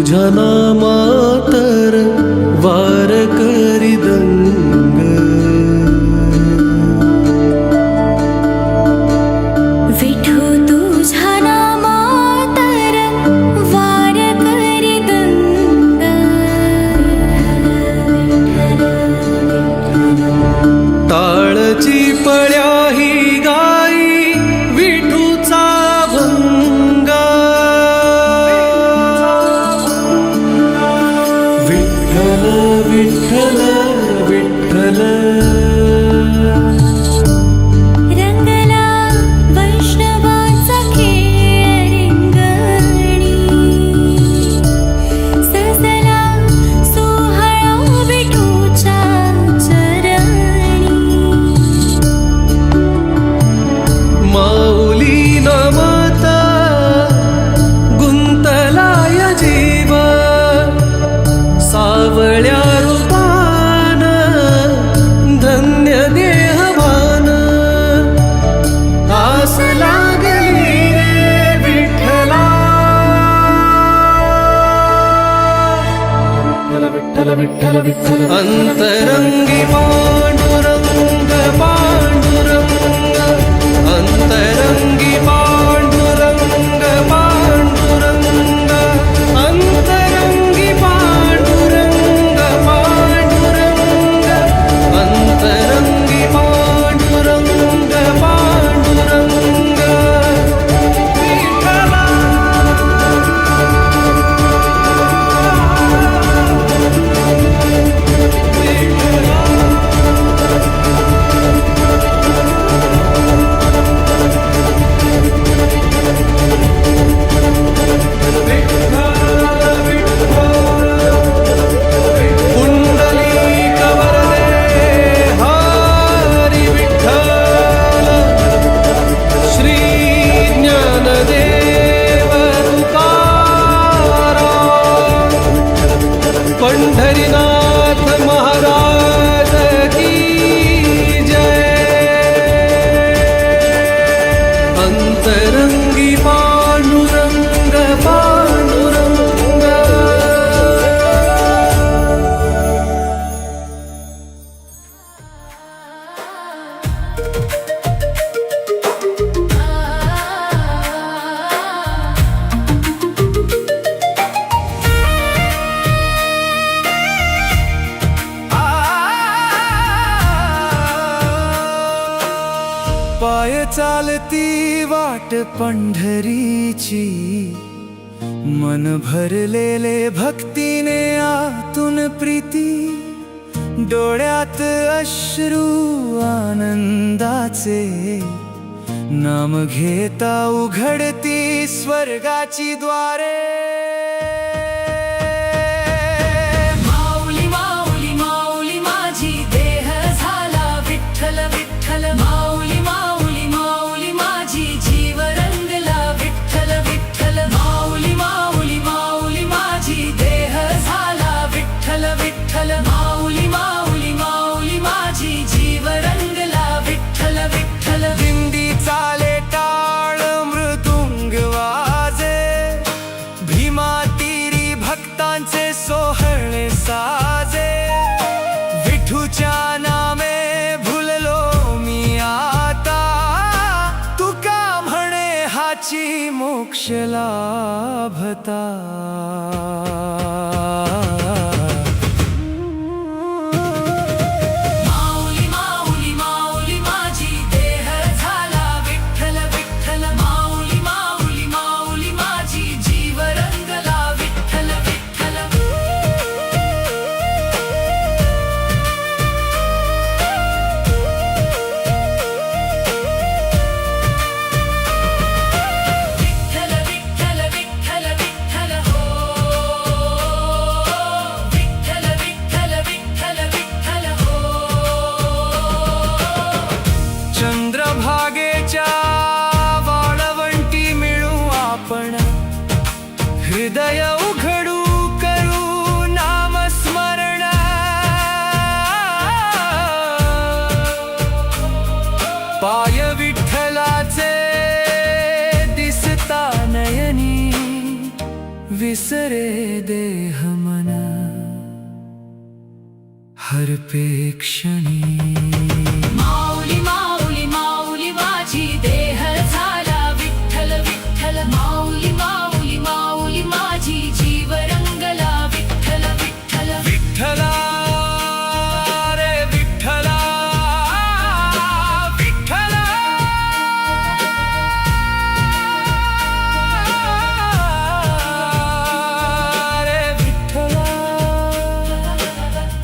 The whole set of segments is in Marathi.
तुझ्या नामातर वार करी दंग, विठू तुझ्या नामातर वार करी दंग, टाळची पळ्या ही गाई विठूचा भंगा, विठ्ठल विठ्ठल विठ्ठल रंगला वैष्णवाचा खेळ रिंगणी, सजला सोहळा विठूच्या चरणी, माऊली नामात गुंतलाय जीव, सावळ्या रूपान धन्य देहभान, आस लागली रे विठ्ठला, विठ्ठल विठ्ठल विठ्ठल अंतरंगी पांडुरंग पांडुरंग, अंतरंगी पांडुरंग पांडुरंग, अंतरंगी पांडुरंग पांडुरंग, अंतरंगी पांडुरंग पांडुरंग, विठ्ठला पुंडलीक वरदे हरी विठ्ठल, श्री ज्ञानदेव तुकाराम, पंढरीनाथ महाराज की जय, अंतरंगी पांडुरंग पांडुरंग. पाय चालती वाट पंढरीची, मन भरलेले भक्तीने आतून प्रीती, डोळ्यात अश्रू आनंदाचे, नाम घेता उघडती स्वर्गाची द्वारे. माऊली माऊली माऊली माझी देह झाला विठ्ठल विठ्ठल, माऊली माऊली माऊली माझी जीव रंगला विठ्ठल विठ्ठल, माऊली माऊली माऊली माझी देह झाला विठ्ठल विठ्ठल, माऊली माऊली माऊली माझी जीव रंगला विठ्ठल विठ्ठल. दिंडी चाले टाळ मृदुंग वाजे, भीमा तीरी भक्तांचे सोहळे साजे, विठूच्या नामे भुललो मी आता, तुका म्हणे हाची मोक्ष लाभता. माऊली माऊली माऊली माझी देह झाला विठ्ठल विठ्ठल, माऊली माऊली माऊली माझी जीव रंगला विठ्ठल विठ्ठल. विठ्ठल विठ्ठल विठ्ठल विठ्ठल हो, विठ्ठल विठ्ठल विठ्ठल विठ्ठल हो. चंद्रभागेच्या वाळवंटी मिळू आपण, हृदय उघडू करू नामस्मरण, पाय विठ्ठलाचे दिसता नयनी, विसरे देह मन हरपेक्षणी माऊली माऊली माऊली माझी देह झाला विठ्ठल विठ्ठल माऊली माऊली माऊली माझी जीव रंगला विठ्ठल विठ्ठल विठ्ठला रे विठ्ठला विठ्ठला रे विठ्ठला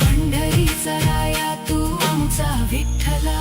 पंढरीचा राया तू आमचा विठ्ठला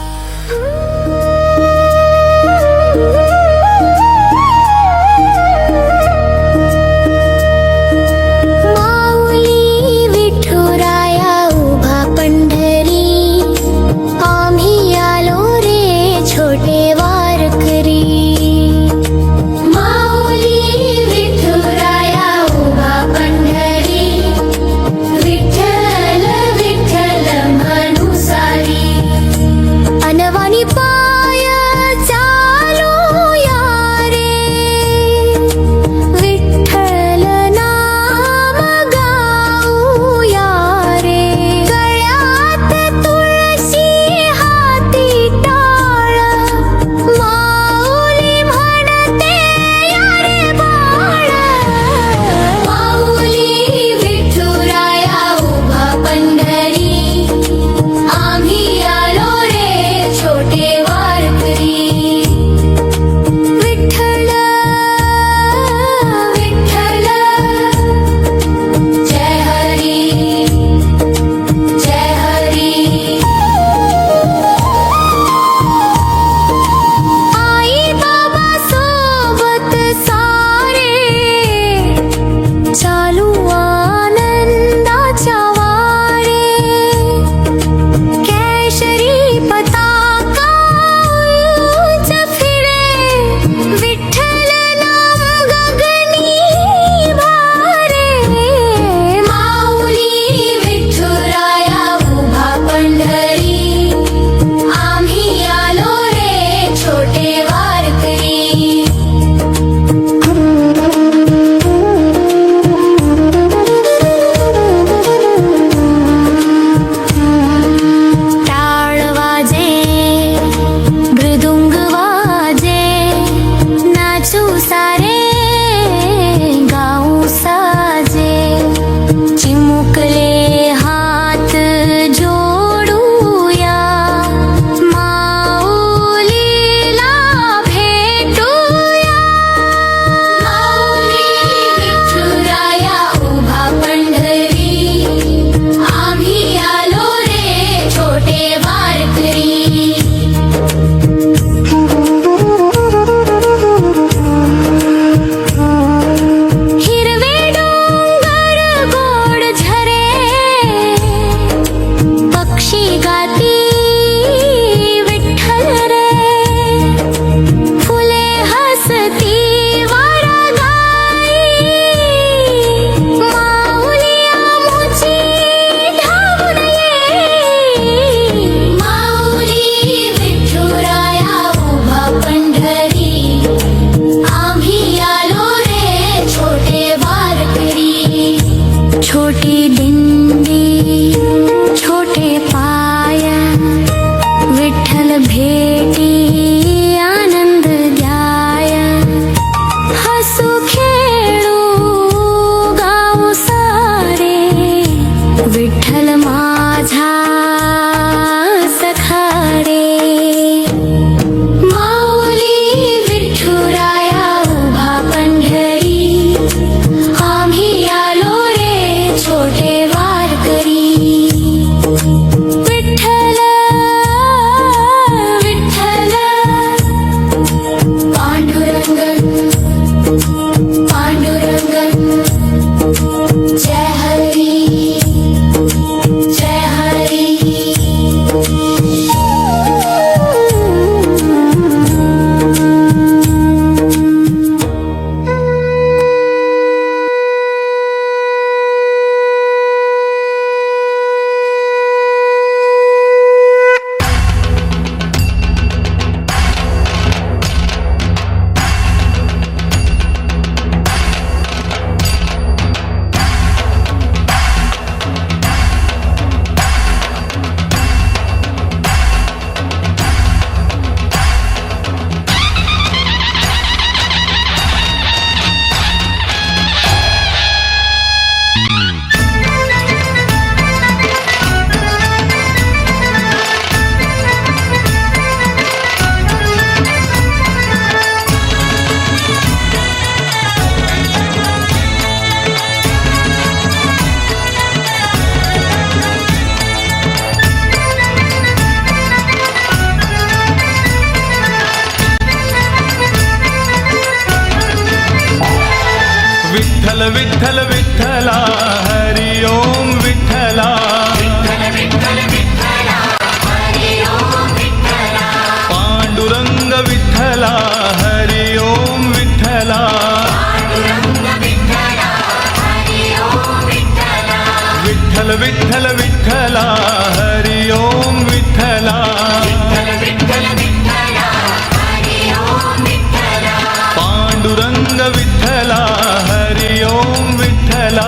विठ्ठल विठ्ठला हरि ओम विठ्ठला पांडुरंग विठ्ठला हरि ओम विठ्ठला विठ्ठल विठ्ठल विठ्ठला हरि ओम विठ्ठला पांडुरंग विठ्ठला हरि ओम विठ्ठला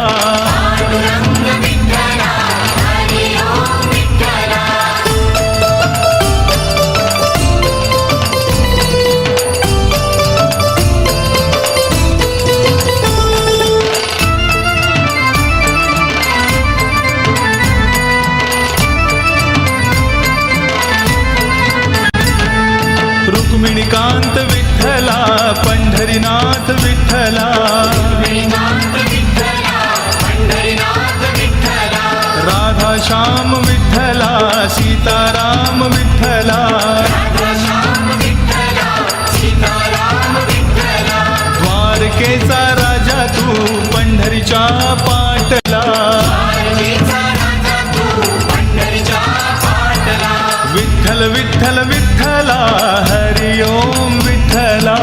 रुक्मिणीकांत विठ्ठला पंढरीनाथ विठ्ठला राधा श्याम विठ्ठला सीताराम विठ्ठला द्वारकेचा राजा तू पंढरीच्या पाटला विठ्ठल विठ्ठल विठ्ठला हरि ओम विठ्ठला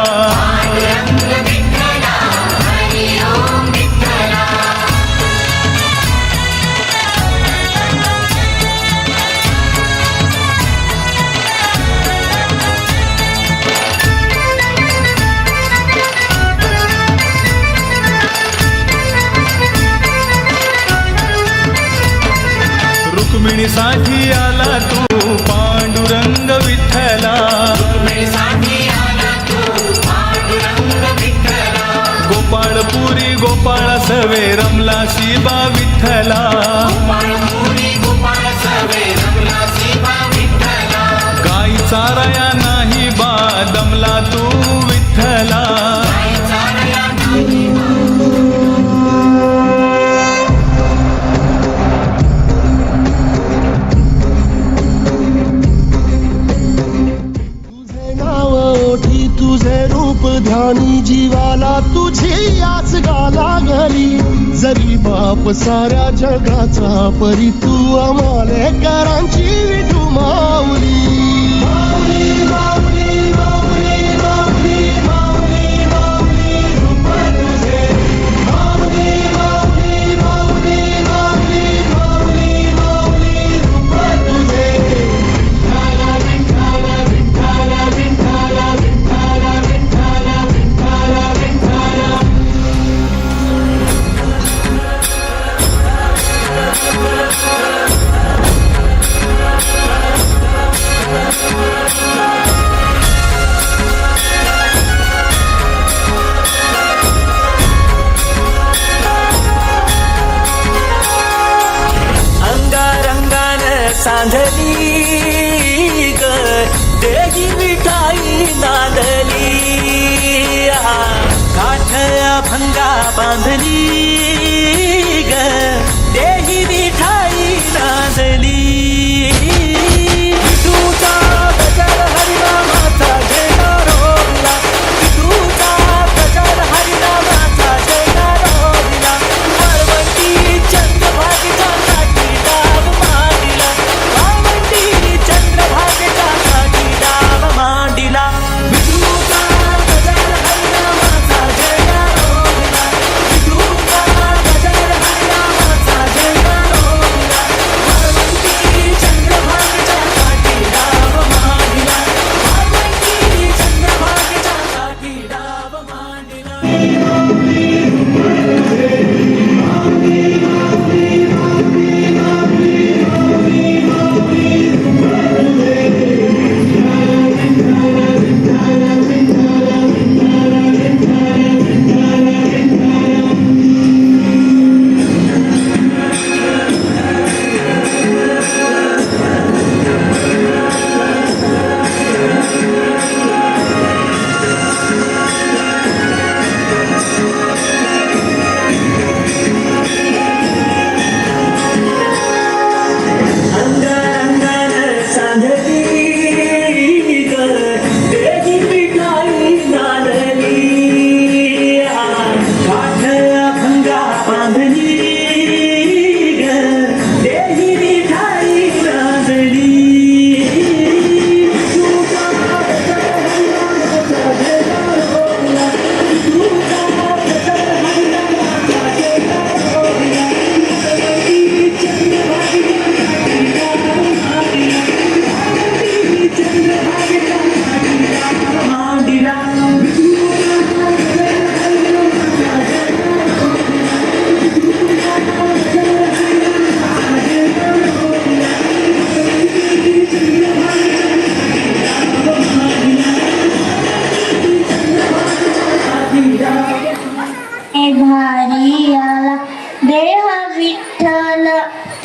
रुक्मिणीसाठी आला तू पांडुरंग विठ्ठला गोपाळपुरी गोपाळ सवे रमला शिबा विठ्ठला गाई चाराया नाही बा दमला तू विठ्ठला तुझे रूप ध्यानी जीवाला तुझी याच गाला घाली जरी बाप साऱ्या जगाचा परी तू आम्हाले करांची विठू माऊली सांधली ग देही विठाई नांदली काठया भंगा बांधली ग देही विठाई नांदली तुझा गजर हरिनामाचा जयकार होला तुझा गजर हरिनामाचा जयकार होला वरवंती चंद्रभागेचा साठी डाव मारिला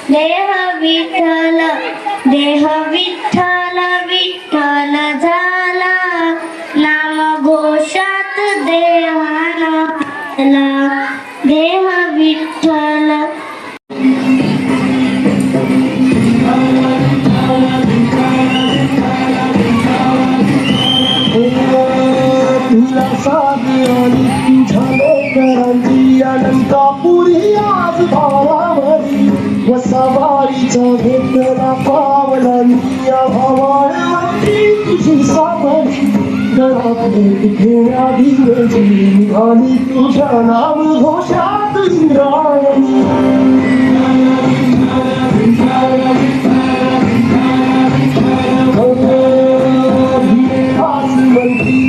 देह विठ्ठल देह विठ्ठल विठ्ठल झाला नाम घोषात देवाला देह विठ्ठल तुला साधी आणि तुझ्या लेकरांची अनंतापुरी आज भावावरी वसावारीचा घेतला पावलांनी या भावावरती तुझी सावरी घरात घेण्या दिवशी आणि तुझ्या नाम घोषात इंद्रायणी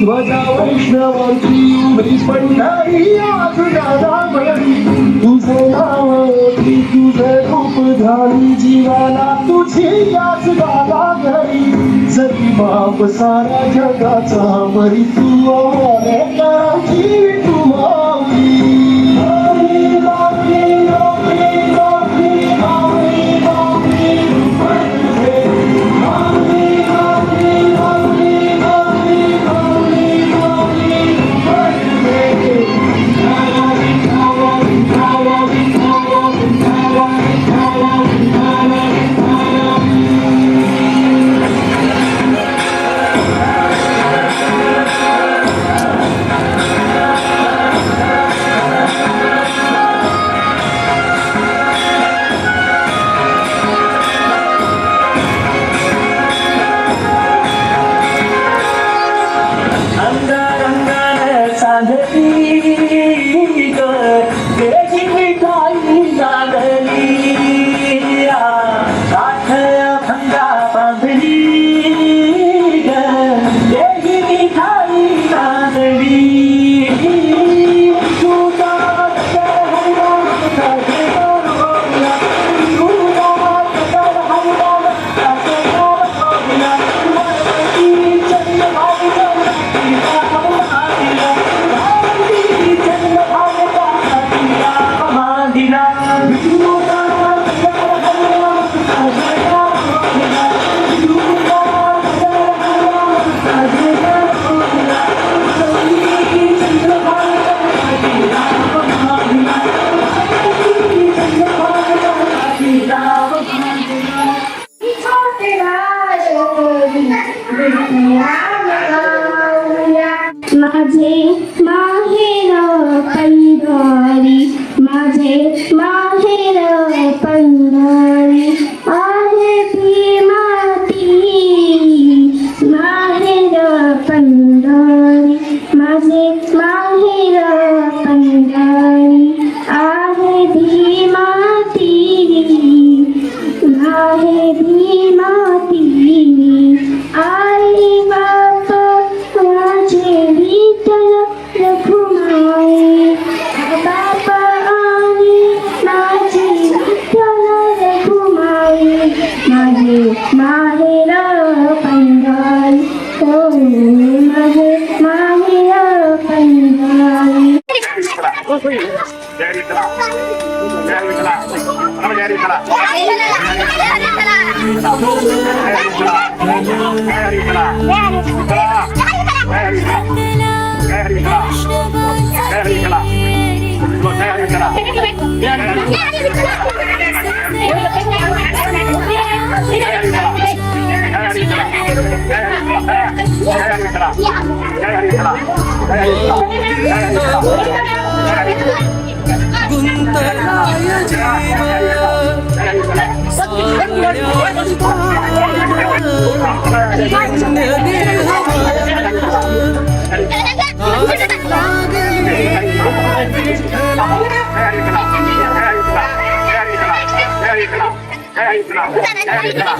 ध्वजा वैष्णवांची उमरीस पंढरी आज दादा बळी तुझं नाव की तुझं रूप झाली जीवाला तुझी याच दादा घरी जरी बाप सारा जगाचा बरी तू आम्हाला कराची तू माऊली माझे माहेर पंढरी माझे माहेर पंढरी आहे भीमाती माहेर पंढरी माझे माहेर पंढरी आहे भीमाती आहे भीमाती आई बाप माझे विठ्ठल रखुमाई बाप आणि माझे विठ्ठल रखुमाई माझे माहेर पंढरी हो माझे माहेर पंढरी गुंतलाय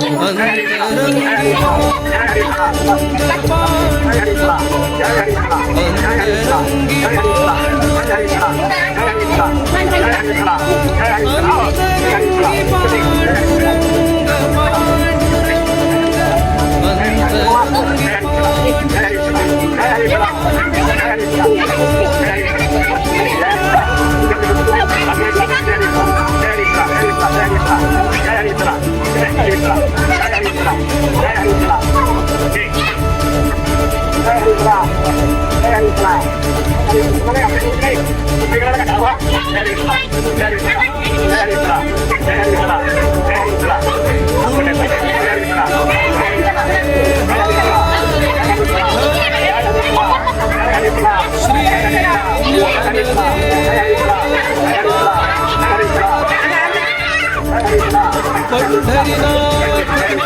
जीव Hey, पंढरीनाथ महाराज की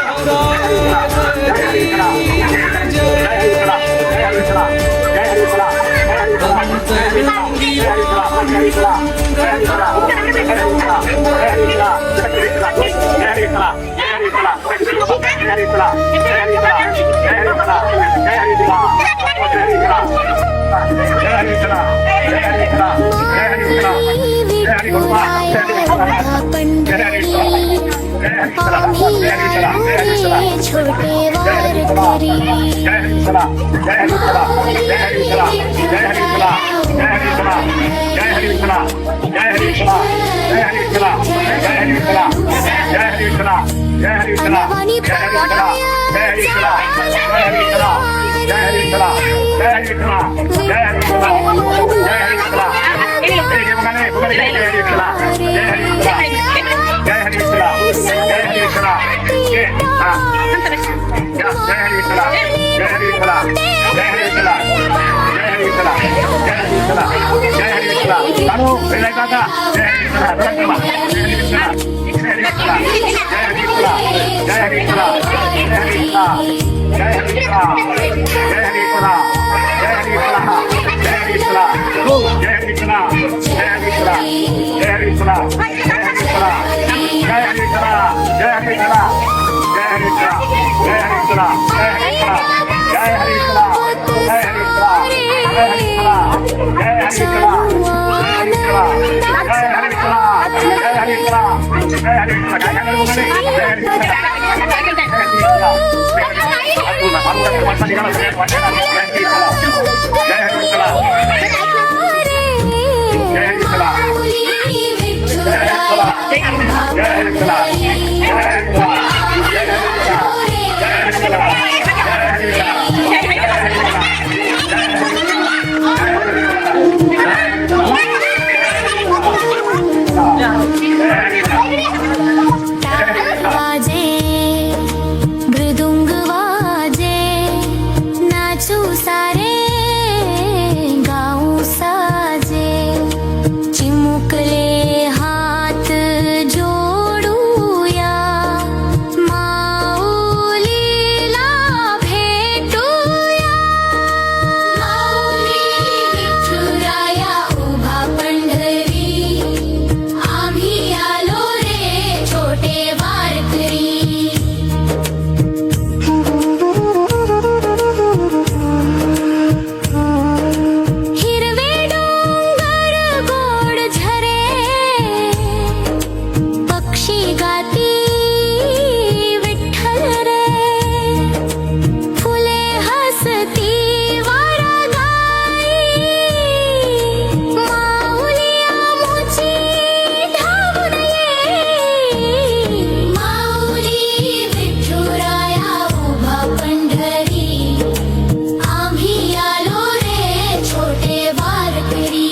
छोटे वारकरी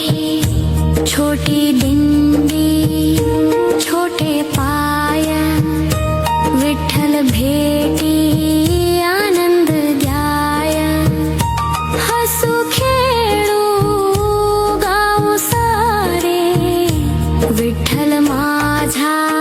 विठ्ठल माझा